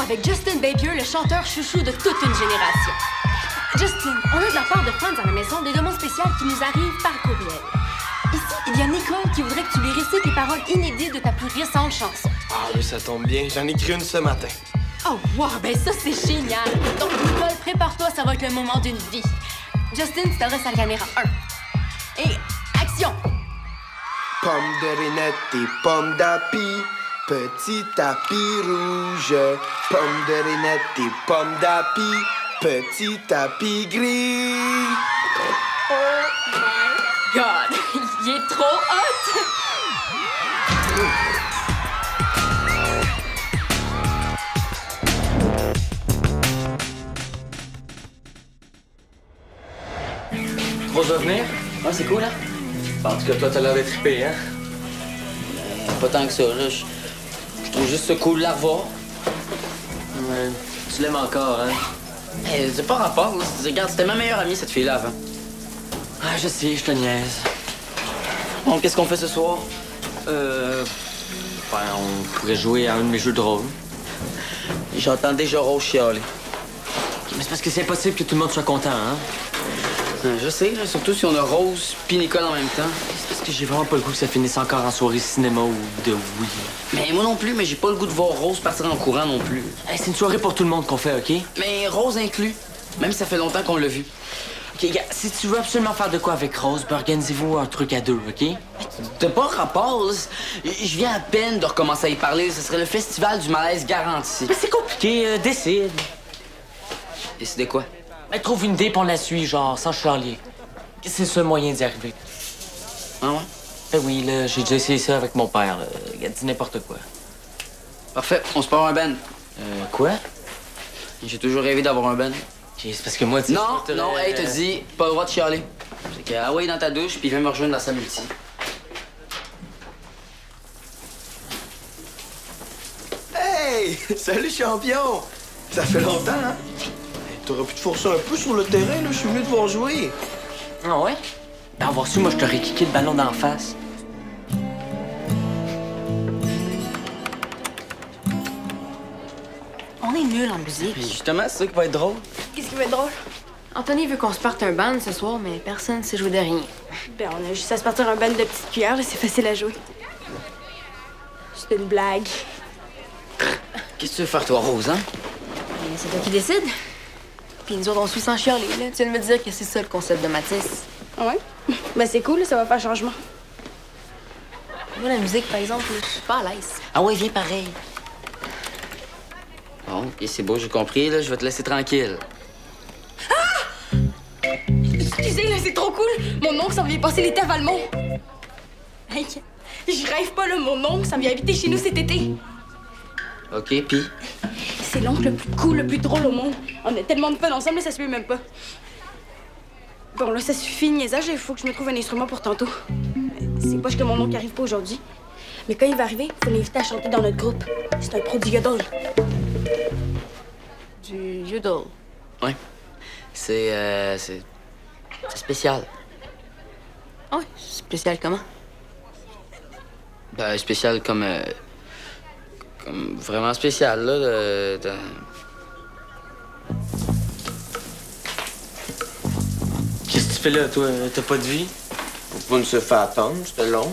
avec Justin Bieber, le chanteur chouchou de toute une génération. Justin, on a de la part de fans à la maison des demandes spéciales qui nous arrivent par courriel. Ici, il y a Nicole qui voudrait que tu lui récites les paroles inédites de ta plus récente chanson. Ah oui, ça tombe bien. J'en ai écrit une ce matin. Oh, wow, ben ça, c'est génial. Donc, Nicole, prépare-toi, ça va être le moment d'une vie. Justin, tu t'adresses à la caméra 1. Et action! Pomme de reinette et pomme d'api, petit tapis rouge. Pomme de reinette et pomme d'api, petit tapis gris. Oh my God! Il est trop hot! Rose va venir? Ah, c'est cool, hein? En tout cas, toi, t'as l'air d'être trippé, hein? Pas tant que ça, là. Je trouve juste ça cool de la revoir. Ouais. Tu l'aimes encore, hein? Mais c'est pas rapport, là. Regarde, c'était ma meilleure amie, cette fille-là, avant. Ah, je sais, je te niaise. Bon, qu'est-ce qu'on fait ce soir? Ben, on pourrait jouer à un de mes jeux de rôle. J'entends déjà Rose chialer. Mais c'est parce que c'est impossible que tout le monde soit content, hein? Je sais, là, surtout si on a Rose puis Nicole en même temps. C'est parce que j'ai vraiment pas le goût que ça finisse encore en soirée cinéma ou de oui. Mais moi non plus, mais j'ai pas le goût de voir Rose partir en courant non plus. Hey, c'est une soirée pour tout le monde qu'on fait, OK? Mais Rose inclus, même si ça fait longtemps qu'on l'a vu. OK, gars, si tu veux absolument faire de quoi avec Rose, ben organisez-vous un truc à deux, OK? T'as pas rapport, là. Je viens à peine de recommencer à y parler. Ce serait le festival du malaise garanti. Mais c'est compliqué, décide. Décidez quoi? Ben, trouve une idée, puis on la suit, genre, sans chialer. C'est le seul moyen d'y arriver. Ah ouais? Ben oui, là, j'ai déjà essayé ça avec mon père, là. Il a dit n'importe quoi. Parfait, on se part un band. Quoi? J'ai toujours rêvé d'avoir un band. OK, c'est parce que moi, tu sais... Non, non, hey, t'as dit, pas le droit de chialer. C'est que, ah ouais, dans ta douche, puis viens me rejoindre dans sa multi. Hey! Salut, champion! Ça fait longtemps, hein? T'aurais pu te forcer un peu sur le terrain, là. Je suis venu te voir jouer. Ah ouais? Ben, avoir su, moi, je t'aurais kické le ballon d'en face. On est nuls en musique. Puis justement, c'est ça qui va être drôle. Qu'est-ce qui va être drôle? Anthony veut qu'on se parte un band ce soir, mais personne ne sait jouer de rien. Ben, on a juste à se partir un band de petites cuillères, là, c'est facile à jouer. C'est une blague. Qu'est-ce que tu veux faire, toi, Rose, hein? Mais c'est toi qui décide. Puis nous autres, on suit sans chialer, là. Tu viens de me dire que c'est ça le concept de Mathis. Ah ouais? Ben, c'est cool, là, ça va faire changement. Moi, la musique, par exemple, je suis pas à l'aise. Ah ouais, viens pareil. Bon, et c'est beau, j'ai compris, là, je vais te laisser tranquille. Excusez, là, c'est trop cool! Mon oncle s'en vient passer l'été à Valmont. Hey, je rêve pas, là, mon oncle s'en vient habiter chez nous cet été. OK, pis? C'est l'oncle le plus cool, le plus drôle au monde. On a tellement de fun ensemble, là, ça se peut même pas. Bon, là, ça suffit, niaisage, il faut que je me trouve un instrument pour tantôt. C'est poche que mon oncle arrive pas aujourd'hui. Mais quand il va arriver, faut l'inviter à chanter dans notre groupe. C'est un pro du yodel. Du yodel. Ouais. C'est spécial. Ah ouais, spécial comment? Ben, spécial comme vraiment spécial, là. Qu'est-ce que tu fais là, toi? T'as pas de vie? Faut pas nous se faire attendre, c'était long.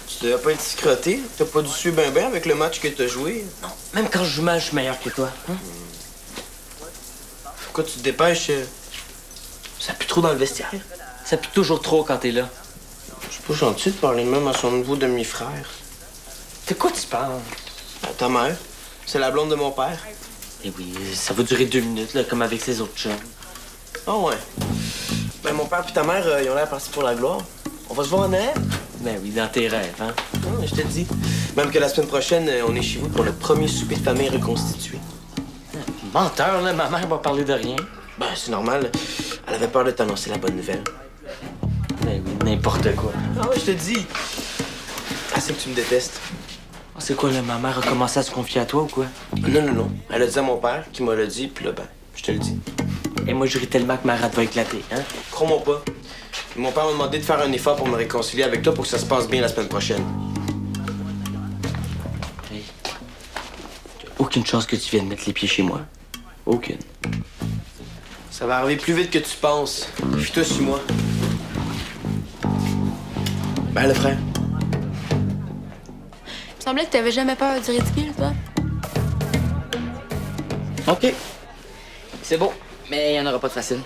Tu devais pas être scroté. T'as pas dû suivre ben avec le match que t'as joué. Non, même quand je joue mal, je suis meilleur que toi. Hein? Pourquoi tu te dépêches? Ça pue trop dans le vestiaire. Ça pique toujours trop quand t'es là. C'est pas gentil de parler de même à son nouveau demi-frère. De quoi tu parles? À ta mère. C'est la blonde de mon père. Eh oui, ça va durer 2 minutes, là, comme avec ses autres chums. Ah ouais. Ben mon père puis ta mère, ils ont l'air partis pour la gloire. On va se voir en Noël. Ben oui, dans tes rêves, hein? Ah, je te le dis. Même que la semaine prochaine, on est chez vous pour le premier souper de famille reconstitué. Menteur, là, ma mère va parler de rien. Ben, c'est normal. Elle avait peur de t'annoncer la bonne nouvelle. Ben oui, n'importe quoi. Ah ouais, je te dis. Elle sait que tu me détestes. Ah, c'est quoi, là, ma mère a commencé à se confier à toi ou quoi? Non. Elle a dit à mon père, qui me l'a dit, puis là, ben, je te le dis. Et moi, je ris tellement que ma rate va éclater, hein? Crois-moi pas. Mon père m'a demandé de faire un effort pour me réconcilier avec toi pour que ça se passe bien la semaine prochaine. Hey. aucune chance que tu viennes mettre les pieds chez moi. Aucune. Ça va arriver plus vite que tu penses. Fuis-toi sur moi. Ben, le frère. Il me semblait que t'avais jamais peur du ridicule, toi. OK. C'est bon, mais il n'y en aura pas de facile.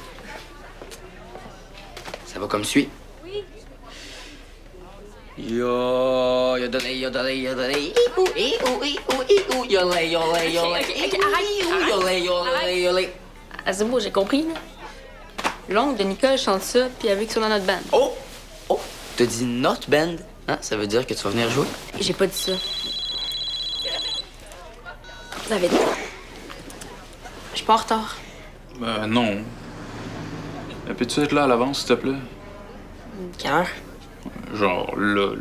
Ça va comme suit. Oui. Yo, yo donné, yo donné, yo donné. Yo lay, yo lay, yo lay. Ok, arrête. Yo lay, yo lay, yo lay. Ah, c'est beau, j'ai compris, là. L'oncle de Nicole chante ça, puis avec sur dans notre band. Oh! Oh! T'as dit notre band? Hein? Ça veut dire que tu vas venir jouer? J'ai pas dit ça. David. Je suis pas en retard. Non. Peux-tu être là à l'avance, s'il te plaît? Quelle heure? Genre là.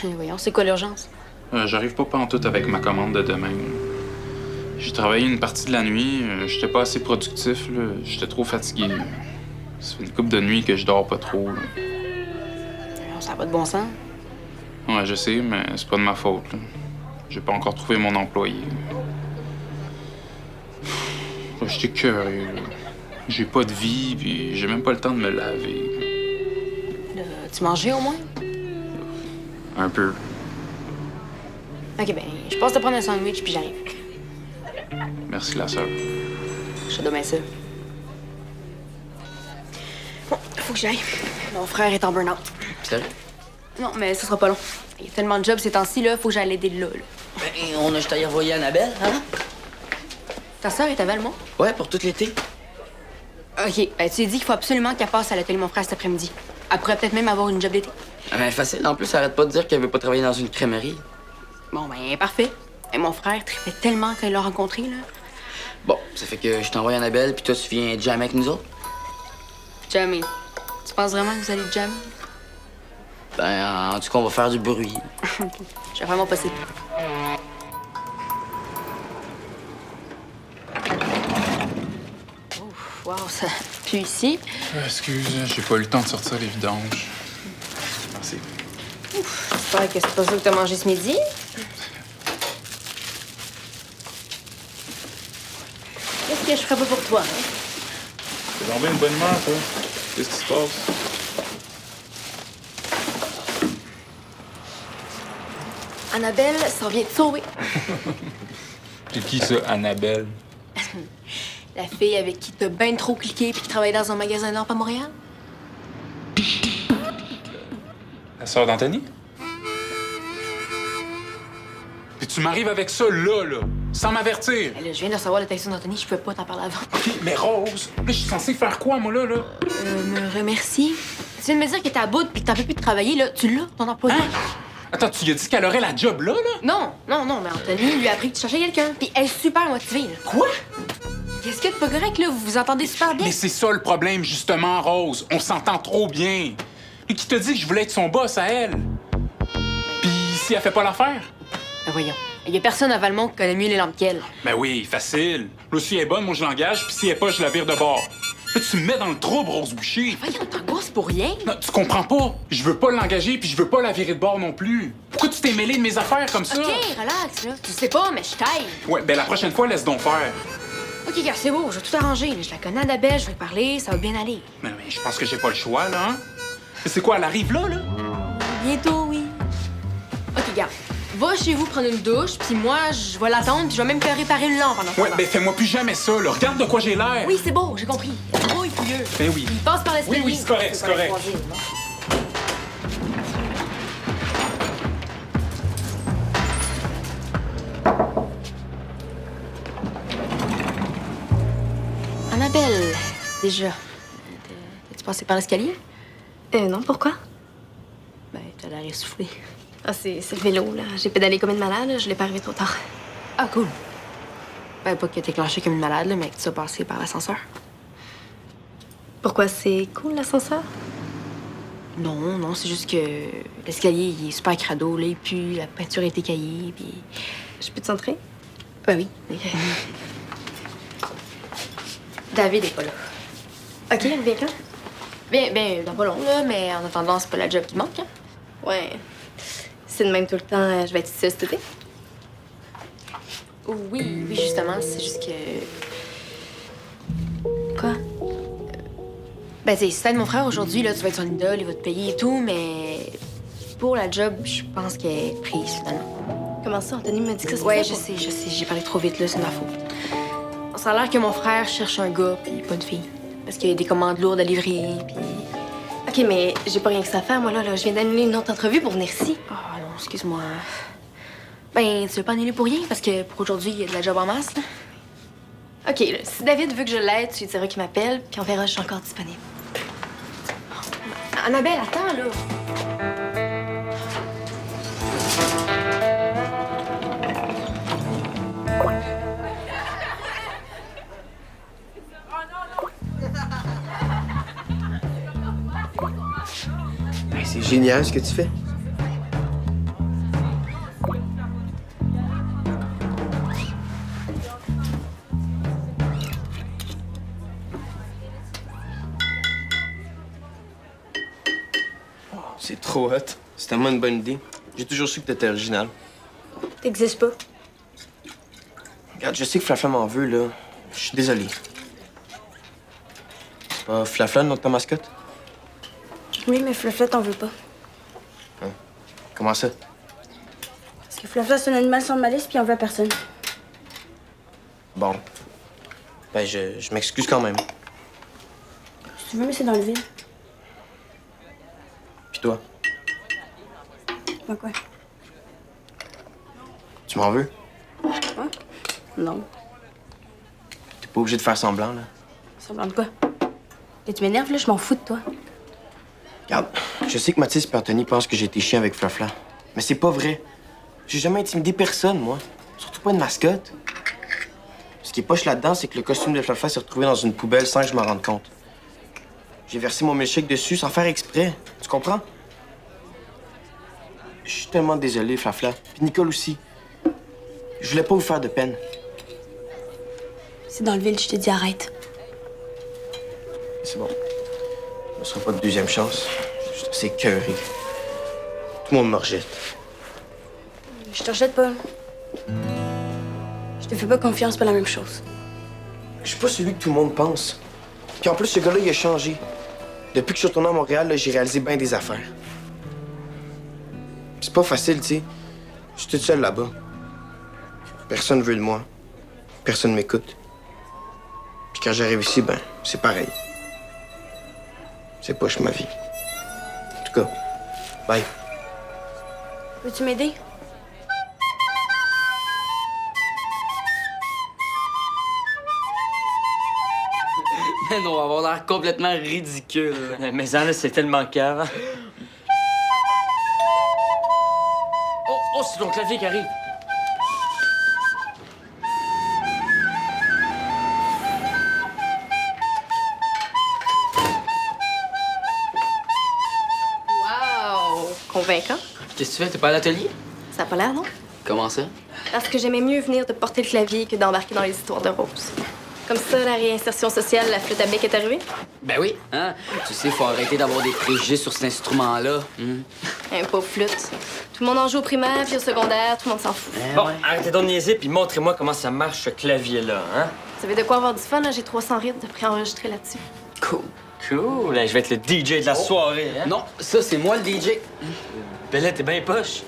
Voyons, c'est quoi l'urgence? J'arrive pas pantoute avec ma commande de demain. J'ai travaillé une partie de la nuit. J'étais pas assez productif, là. J'étais trop fatigué. Ça fait une couple de nuits que je dors pas trop, là. Ça n'a pas de bon sens. Ouais, je sais, mais c'est pas de ma faute, là. J'ai pas encore trouvé mon employé. J'étais curieux, là. J'ai pas de vie, puis j'ai même pas le temps de me laver. Tu mangeais au moins? Un peu. Ok, ben, je passe te prendre un sandwich, puis j'arrive. Merci, la sœur. Je te donne ça. Bon, faut que j'aille. Mon frère est en burn-out. Sérieux? Non, mais ce sera pas long. Il y a tellement de jobs ces temps-ci, là, faut que j'aille l'aider là. Ben, on a juste à y envoyer Annabelle, hein? Ta sœur est à Valmont? Ouais, pour tout l'été. Ok, ben, tu lui dis qu'il faut absolument qu'elle passe à l'atelier de mon frère cet après-midi. Elle pourrait peut-être même avoir une job d'été. Ben, facile. En plus, arrête pas de dire qu'elle veut pas travailler dans une crèmerie. Bon, ben, parfait. Et mon frère trippait tellement qu'elle l'a rencontré, là. Bon, ça fait que je t'envoie Annabelle, puis toi, tu viens jammer avec nous autres? Jamie. Tu penses vraiment que vous allez jammer? Ben, en tout cas, on va faire du bruit. Je vais faire mon possible. Ouf, wow, ça pue ici. Excuse, j'ai pas eu le temps de sortir les vidanges. Merci. J'espère que c'est pas ça que t'as mangé ce midi. Qu'est-ce que je ferais pas pour toi, hein? T'es tombé une bonne humeur, toi. Qu'est-ce qui se passe? Annabelle s'en vient te sauver. C'est qui ça, Annabelle? La fille avec qui t'as bien trop cliqué puis qui travaille dans un magasin d'or à Montréal. La sœur d'Anthony? Puis tu m'arrives avec ça là, sans m'avertir. Là, je viens de recevoir le texto d'Anthony, je peux pas t'en parler avant. OK, mais Rose, là, je suis censé faire quoi, moi, là? Me remercier. Tu viens de me dire que t'es à bout puis que t'en peux plus de travailler, là. Tu l'as, ton employé. Hein? Attends, tu lui as dit qu'elle aurait la job là? Non, mais Anthony lui a appris que tu cherchais quelqu'un, puis elle est super motivée, là. Quoi? Qu'est-ce que t'es pas correct, là? Vous vous entendez super bien? Mais c'est ça le problème, justement, Rose. On s'entend trop bien. Et qui te dit que je voulais être son boss à elle? Puis si elle fait pas l'affaire? Ben voyons. Il y a personne à Valmont qui connaît mieux les lampes qu'elle. Ben oui, facile. Là, si elle est bonne, moi, je l'engage, puis si elle est pas, je la vire de bord. Là, tu me mets dans le trouble, Rose Boucher. Voyons, t'angoisses pour rien. Non, tu comprends pas. Je veux pas l'engager, puis je veux pas la virer de bord non plus. Pourquoi tu t'es mêlé de mes affaires comme ça? OK, relax, là. Tu sais pas, mais je t'aille. Ouais, ben la prochaine fois, laisse donc faire. OK, gars, c'est beau, je vais tout arranger. Là. Je la connais, Annabelle, je vais lui parler, ça va bien aller. Mais je pense que j'ai pas le choix, là, hein? Mais c'est quoi, elle arrive là? Bientôt, oui. OK, gars, va chez vous prendre une douche, puis moi, je vais l'attendre, puis je vais même te réparer une lampe pendant ce Ouais, temps. ben fais-moi plus jamais ça, là. Regarde de quoi j'ai l'air. Oui, c'est beau, j'ai compris. Gros et fouilleux. Ben oui. Il passe par l'escalier. Oui, c'est correct, c'est correct. Annabelle, déjà. T'es-tu passé par l'escalier? Non, pourquoi? Ben, t'as l'air essoufflé. Ah, c'est le vélo, là. J'ai pédalé comme une malade, je l'ai pas arrivé trop tard. Ah, cool. Ben, pas que t'es clenché comme une malade, là, mais que tu sois passé par l'ascenseur. Pourquoi c'est cool, l'ascenseur? Non, c'est juste que l'escalier, il est super crado, là, et puis la peinture est écaillée, puis... Je peux te centrer? Ben oui. David est pas là. OK, elle vient quand? Ben, dans pas long, là, mais en attendant, c'est pas la job qui manque, hein. Ouais. C'est de même tout le temps, je vais être ici cet été. Oui, justement, c'est juste que... Quoi? Ben, tu sais, si t'aides mon frère aujourd'hui, là, tu vas être son idole, il va te payer et tout, mais... Pour la job, je pense qu'elle est prise, finalement. Comment ça? Anthony m'a dit que ça Ouais, je sais, j'ai parlé trop vite, là, c'est ma faute. Ça a l'air que mon frère cherche un gars, puis pas une fille. Parce qu'il y a des commandes lourdes à livrer, puis... OK, mais j'ai pas rien que ça à faire, moi, là. Je viens d'annuler une autre entrevue pour venir ici. Ah non, excuse-moi. Ben, tu veux pas annuler pour rien? Parce que pour aujourd'hui, il y a de la job en masse, là. OK, là, si David veut que je l'aide, tu lui diras qu'il m'appelle, puis on verra si je suis encore disponible. Annabelle, attends, là. Ben, c'est génial ce que tu fais. C'est trop hot. C'est tellement une bonne idée. J'ai toujours su que t'étais original. T'existes pas. Regarde, je sais que Flafla m'en veut, là. Je suis désolé. C'est pas Flafla, notre mascotte? Oui, mais Flafla t'en veut pas. Comment ça? Parce que Flafla, c'est un animal sans malice, puis il en veut à personne. Bon. Ben, je m'excuse quand même. Si tu veux, mais c'est dans le vide. Puis toi, Moi, quoi? tu m'en veux? Non. T'es pas obligé de faire semblant, là. Semblant de quoi? Et tu m'énerves, là, je m'en fous de toi. Regarde, je sais que Mathis et Anthony pensent que j'ai été chien avec Flafla. Mais c'est pas vrai. J'ai jamais intimidé personne, moi. Surtout pas une mascotte. Ce qui est poche là-dedans, c'est que le costume de Flafla s'est retrouvé dans une poubelle sans que je m'en rende compte. J'ai versé mon milkshake dessus sans faire exprès. Tu comprends? Je suis tellement désolé, Flafla. Puis Nicole aussi. Je voulais pas vous faire de peine. C'est dans le vide, je te dis arrête. C'est bon. Ce sera pas de deuxième chance. Je suis assez écœuré. Tout le monde me rejette. Je te rejette pas. Je te fais pas confiance, pas la même chose. Je suis pas celui que tout le monde pense. Puis en plus, ce gars-là, il a changé. Depuis que je suis retourné à Montréal, là, j'ai réalisé bien des affaires. C'est pas facile, tu sais. Je suis toute seule là-bas. Personne veut de moi. Personne m'écoute. Puis quand j'arrive ici, ben, c'est pareil. C'est poche ma vie. En tout cas, bye. Veux-tu m'aider? Man, on va avoir l'air complètement ridicule. Mais ça, là, c'est tellement cave. Oh, c'est ton clavier qui arrive. Wow! Convaincant. Qu'est-ce que tu fais? T'es pas à l'atelier? Ça a pas l'air, non? Comment ça? Parce que j'aimais mieux venir te porter le clavier que d'embarquer dans les histoires de Rose. Comme ça, la réinsertion sociale, la flûte à bec est arrivée? Ben oui, hein? Tu sais, faut arrêter d'avoir des préjugés sur cet instrument-là. Un pauvre flûte. Tout le monde en joue au primaire, puis au secondaire, tout le monde s'en fout. Bon, arrêtez donc de niaiser, puis montrez-moi comment ça marche, ce clavier-là, hein? Vous savez de quoi avoir du fun, là? J'ai 300 rythmes de préenregistrer là-dessus. Cool. Cool, hein, je vais être le DJ de la soirée, hein? Non, ça, c'est moi le DJ. Bella, t'es bien poche.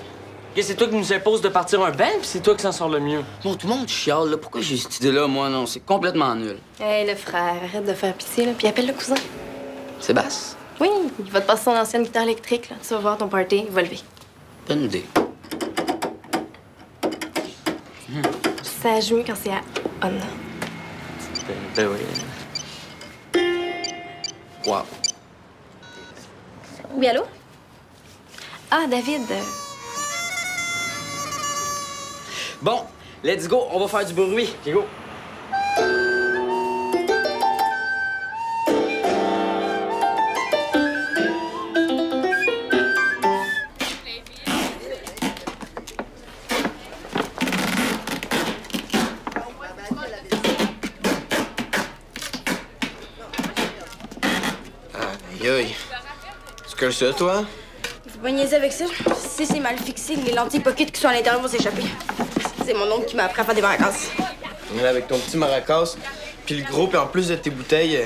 C'est toi qui nous impose de partir un band, puis c'est toi qui s'en sort le mieux. Bon, tout le monde chiale, là. Pourquoi j'ai cette idée-là, moi? Non, c'est complètement nul. Hey, le frère, arrête de faire pitié, là, puis appelle le cousin. Sébastien? Oui, il va te passer son ancienne guitare électrique, là. Tu vas voir ton party, il va lever. Bonne idée. Ça joue mieux quand c'est à on. Ben oui. Wow. Oui, allô? Ah, David. Bon, let's go. On va faire du bruit. OK, go. Aïe, aïe. Tu colles ça, toi? Faut pas niaiser avec ça. Si c'est mal fixé, les lentilles pocket qui sont à l'intérieur vont s'échapper. C'est mon oncle qui m'a appris à faire des maracas. Là, avec ton petit maracas, puis le gros, puis en plus de tes bouteilles,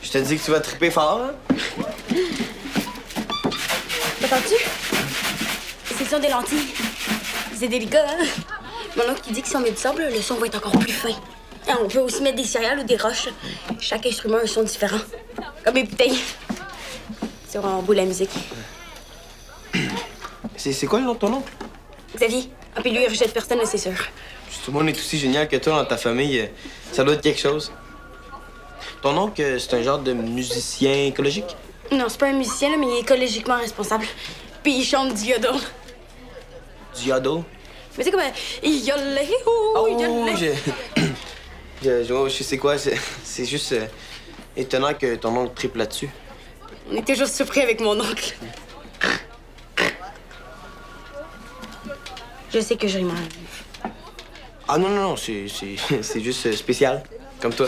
je te dis que tu vas triper fort, hein? T'entends-tu? C'est le son des lentilles. C'est délicat, hein? Mon oncle qui dit que si on met du sable, le son va être encore plus fin. Et on peut aussi mettre des céréales ou des roches. Chaque instrument a un son différent. Comme les bouteilles. C'est vraiment beau, la musique. C'est quoi le nom de ton oncle? Xavier. Ah, puis lui, il rejette personne, c'est sûr. Si tout le monde est aussi génial que toi dans ta famille, ça doit être quelque chose. Ton oncle, c'est un genre de musicien écologique? Non, c'est pas un musicien, là, mais il est écologiquement responsable. Puis il chante du yodel. Du yodel? Mais c'est comme un yodel, je sais quoi, c'est juste étonnant que ton oncle tripe là-dessus. On est toujours surpris avec mon oncle. Je sais que je rime. Ah non, c'est juste spécial, comme toi.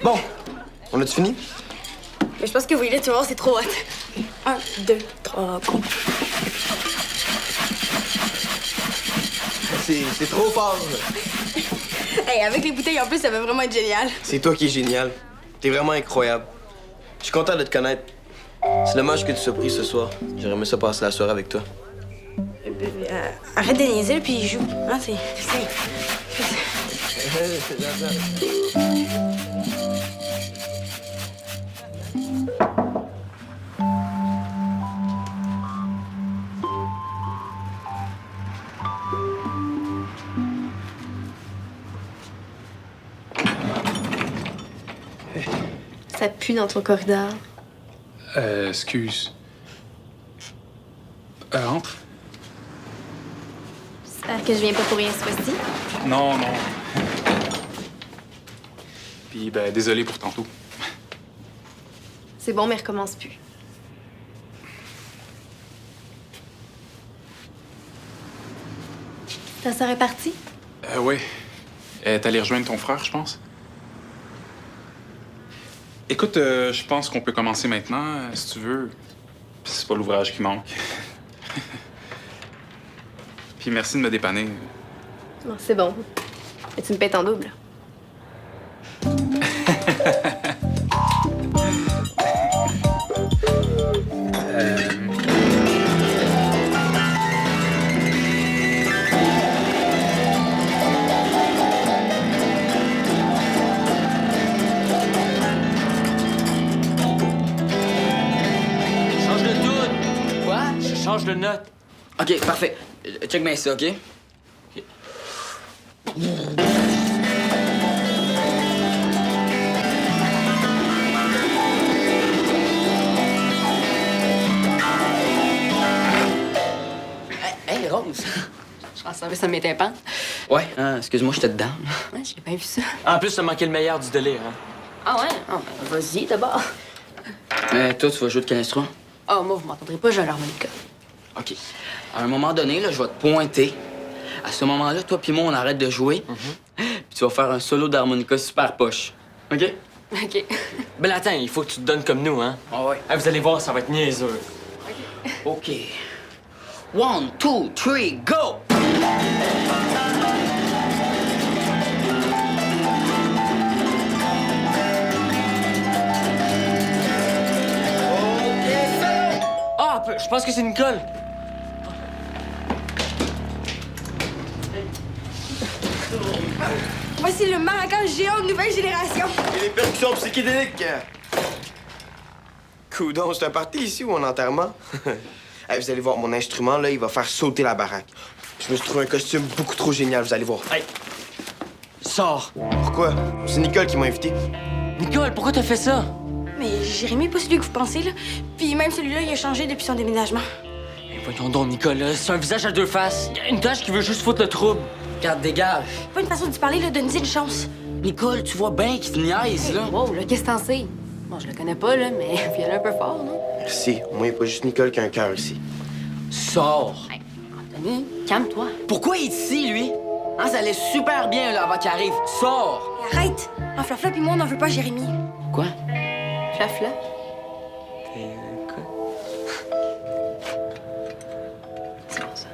Bon, on a-tu fini? Mais je pense que oui, là, tu vas voir, c'est trop hot. 1, 2, 3, go. C'est trop fort. Hey, avec les bouteilles en plus, ça va vraiment être génial. C'est toi qui es génial. T'es vraiment incroyable. Je suis content de te connaître. C'est dommage que tu sois pris ce soir. J'aurais aimé ça passer la soirée avec toi. Arrête de niaiser, puis joue. Hein, c'est... Ça pue dans ton corridor. Excuse. Entre. J'espère que je viens pas pour rien ce fois-ci. Non. Puis, ben, désolé pour tantôt. C'est bon, mais recommence plus. Ta sœur est partie? Oui. Elle est allée rejoindre ton frère, je pense. Écoute, je pense qu'on peut commencer maintenant, si tu veux. Puis c'est pas l'ouvrage qui manque. Puis merci de me dépanner. Non, c'est bon. Mais tu me payes en double. Change de tout. Quoi? Je change de note. OK, parfait. Check bien ça, OK? Hey, Rose! Je pense que ça m'était pas. Ouais, excuse-moi, j'étais dedans. Ouais, j'ai pas vu ça. En plus, t'as manqué le meilleur du délire, hein. Ah ouais? Ah, ben, vas-y, d'abord. Mais toi, tu vas jouer de quel instrument? Oh, moi, vous m'entendrez pas, j'ai l'harmonica. OK. À un moment donné, là, je vais te pointer. À ce moment-là, toi puis moi, on arrête de jouer. Puis tu vas faire un solo d'harmonica super poche. OK? OK. Ben attends, il faut que tu te donnes comme nous, hein. Ah ouais. Ah, vous allez voir, ça va être niaiseux. OK. 1, 2, 3, go! Ah, je pense que c'est Nicole. Voici le maracas géant de nouvelle génération. Et les percussions psychédéliques. Coudon, c'est un party ici ou un enterrement? Hey, vous allez voir, mon instrument, là, il va faire sauter la baraque. Je me suis trouvé un costume beaucoup trop génial, vous allez voir. Hey, sors. Pourquoi? C'est Nicole qui m'a invité. Nicole, pourquoi t'as fait ça? Mais Jérémy, pas celui que vous pensez, là. Puis même celui-là, il a changé depuis son déménagement. Voyons donc, Nicole, c'est un visage à deux faces. Il y a une tâche qui veut juste foutre le trouble. Regarde, dégage. Pas une façon de parler, là, donne-y une chance. Nicole, tu vois bien qu'il te niaise, là. Wow, là, qu'est-ce que t'en sais? Bon, je le connais pas, là, mais il est un peu fort, non? Merci. Moi, il n'y a pas juste Nicole qui a un cœur ici. Sors. Hey, Anthony, calme-toi. Pourquoi il est ici, lui? Hein, ça allait super bien, là, avant qu'il arrive. Sors. Et arrête! En flafla, puis moi, on n'en veut pas, Jérémy. Quoi? Flafla. C'est bon, ça.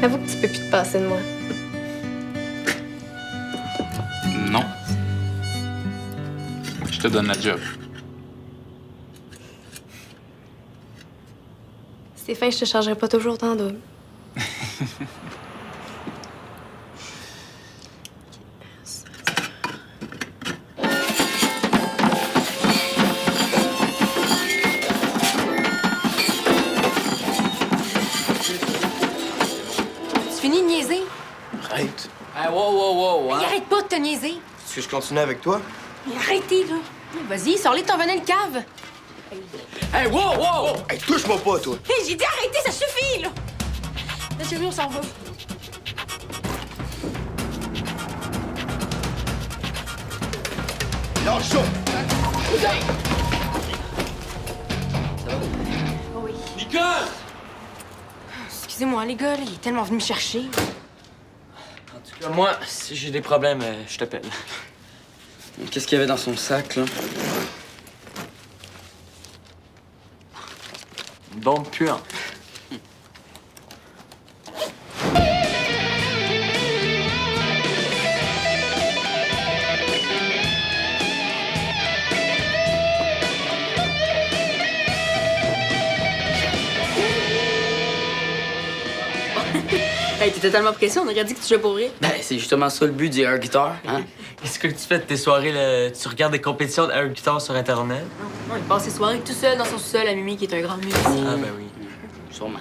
Avoue que tu peux plus te passer de moi. Non. Je te donne la job. C'est fin, je te chargerai pas toujours tant double. Tu finis de niaiser? Arrête. Hey, wow, hein? Il arrête pas de te niaiser. Est-ce que je continue avec toi? Mais arrêtez, là. Vas-y, sors-les de ton venin de cave. Hey, wow! Hey, touche-moi pas, toi. Hé, j'ai dit arrêtez, ça suffit, là. Là, chérie, on s'en va. Lâche ça! Nicole! Excusez-moi, les gars, là, il est tellement venu me chercher. En tout cas, moi, si j'ai des problèmes, je t'appelle. Qu'est-ce qu'il y avait dans son sac, là? Une bombe puante. Hey, t'étais tellement pressé, on aurait dit que tu jouais pour vrai. Ben, c'est justement ça le but du air guitar, hein? Qu'est-ce que tu fais de tes soirées, là? Tu regardes des compétitions d'air guitar sur Internet? Non, il passe ses soirées tout seul dans son sous-sol à Mimi, qui est un grand musicien. Ah, ben oui. Sûrement.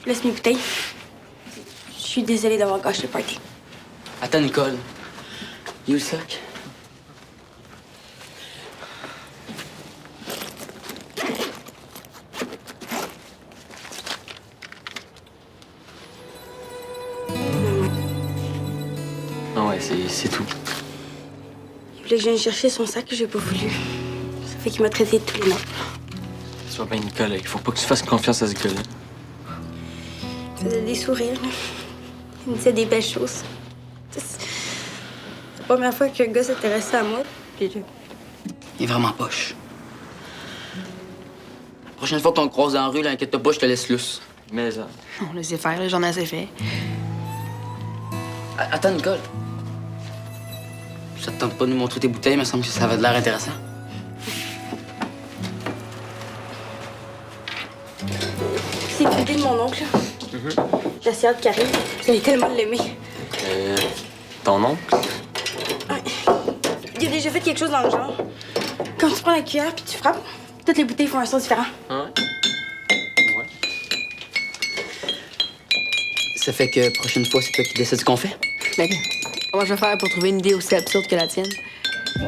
Laisse mes bouteilles. Je suis désolée d'avoir gâché le party. Attends, Nicole. Il est où le sac? Ah ouais, c'est tout. Il voulait que je vienne chercher son sac, j'ai pas voulu. Ça fait qu'il m'a traité de tous les noms. Sois bien, Nicole, il faut pas que tu fasses confiance à ce gars-là. Il faisait des sourires, là. Il me disait des belles choses. C'est la première fois qu'un gars s'intéressait à moi. Puis Il est vraiment poche. La prochaine fois qu'on le croise dans la rue, là, inquiète-toi pas, je te laisse lousse. Mais ça. On laissait faire, là, j'en ai assez fait. Attends, Nicole. Ça te tente pas de nous montrer tes bouteilles, il me semble que ça avait de l'air intéressant. c'est l'idée de mon oncle. J'ai assez hâte qu'il arrive. Vous allez tellement l'aimer. Ton oncle? Ouais. Il a déjà fait quelque chose dans le genre. Quand tu prends la cuillère puis tu frappes, toutes les bouteilles font un son différent. Ouais. Ouais. Ça fait que prochaine fois, c'est toi qui décides ce qu'on fait? Ben, comment je vais faire pour trouver une idée aussi absurde que la tienne? Ouais.